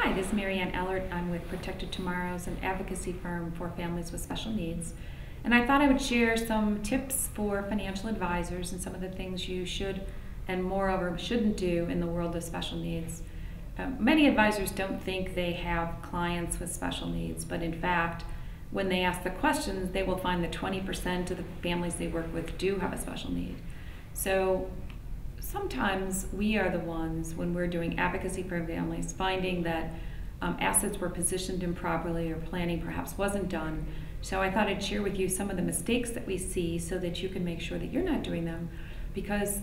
Hi, this is Anne Ehlert. I'm with Protected Tomorrows, an advocacy firm for families with special needs. And I thought I would share some tips for financial advisors and some of the things you should and moreover shouldn't do in the world of special needs. Many advisors don't think they have clients with special needs, but in fact, when they ask the questions, they will find that 20% of the families they work with do have a special need. So sometimes we are the ones, when we're doing advocacy for families, finding that assets were positioned improperly or planning perhaps wasn't done. So I thought I'd share with you some of the mistakes that we see so that you can make sure that you're not doing them, because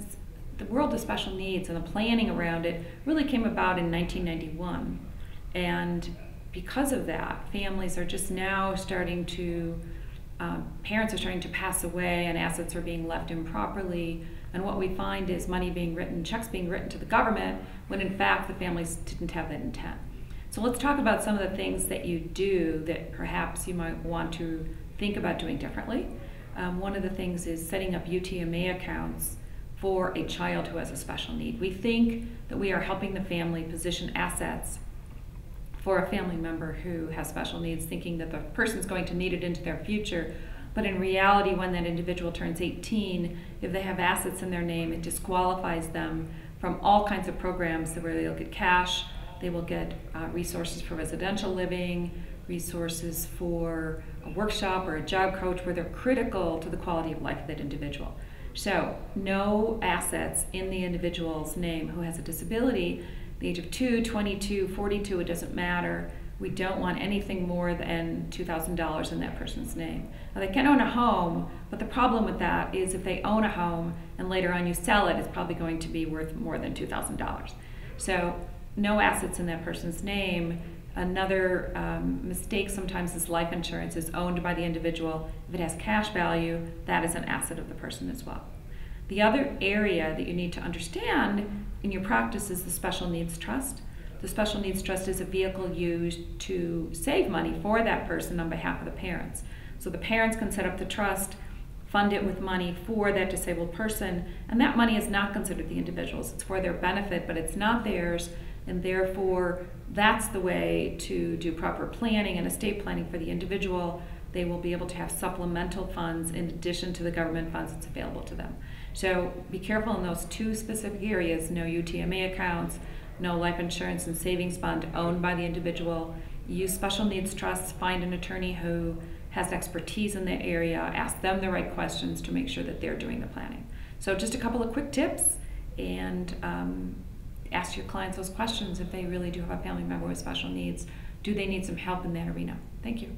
the world of special needs and the planning around it really came about in 1991. And because of that, families are just now starting to, parents are starting to pass away and assets are being left improperly. And what we find is money being written, checks being written to the government, when in fact the families didn't have that intent. So let's talk about some of the things that you do that perhaps you might want to think about doing differently. One of the things is setting up UTMA accounts for a child who has a special need. We think that we are helping the family position assets for a family member who has special needs, thinking that the person's going to need it into their future. But in reality, when that individual turns 18, if they have assets in their name, it disqualifies them from all kinds of programs where they'll get cash, they will get resources for residential living, resources for a workshop or a job coach where they're critical to the quality of life of that individual. So no assets in the individual's name who has a disability, the age of 2, 22, 42, it doesn't matter. We don't want anything more than $2,000 in that person's name. Now they can own a home, but the problem with that is if they own a home and later on you sell it, it's probably going to be worth more than $2,000. So no assets in that person's name. Another mistake sometimes is life insurance is owned by the individual. If it has cash value, that is an asset of the person as well. The other area that you need to understand in your practice is the special needs trust. The special needs trust is a vehicle used to save money for that person on behalf of the parents. So the parents can set up the trust, fund it with money for that disabled person, and that money is not considered the individual's. It's for their benefit, but it's not theirs, and therefore that's the way to do proper planning and estate planning for the individual. They will be able to have supplemental funds in addition to the government funds that's available to them. So be careful in those two specific areas: no UTMA accounts, no life insurance and savings fund owned by the individual. Use special needs trusts, find an attorney who has expertise in that area, ask them the right questions to make sure that they're doing the planning. So just a couple of quick tips, and ask your clients those questions if they really do have a family member with special needs. Do they need some help in that arena? Thank you.